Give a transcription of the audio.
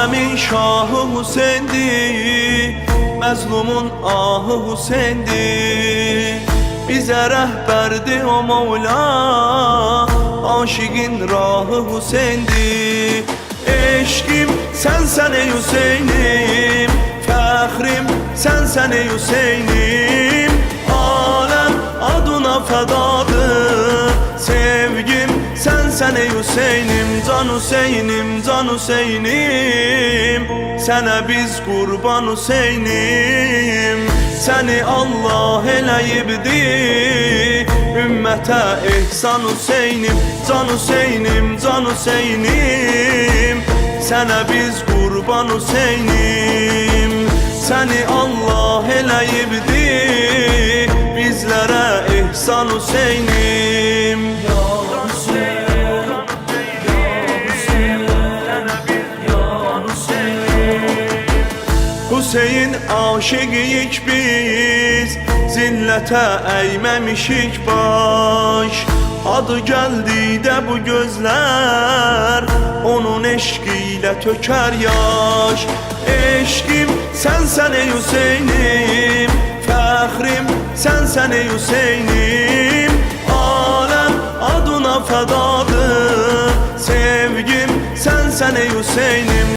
Alemin şahı Hüseyin'dir, məzlumun ahı Hüseyin'dir. Bizə rəhbərdir o Mevla, aşıqin rahı Hüseyin'dir. Eşkim sənsən ey Hüseynim, fəxrim sənsən ey Hüseynim. Aləm adına fədadır, sevgim sənsən ey Hüseynim. Can Hüseynim, can Hüseynim, sənə biz qurban Hüseynim. Səni Allah eləyibdir, ümmətə ehsan Hüseynim. Can Hüseynim, can Hüseynim, sənə biz qurban Hüseynim. Səni Allah eləyibdir, bizlərə ehsan Hüseynim. Hüseyin aşıqıyıq biz, zillətə əyməmişik baş. Adı gəldi də bu gözlər, onun eşqi ilə tökər yaş. Eşqim sənsən ey Hüseynim, fəxrim sənsən ey Hüseynim. Aləm adına fədadır, sevgim sənsən ey Hüseynim.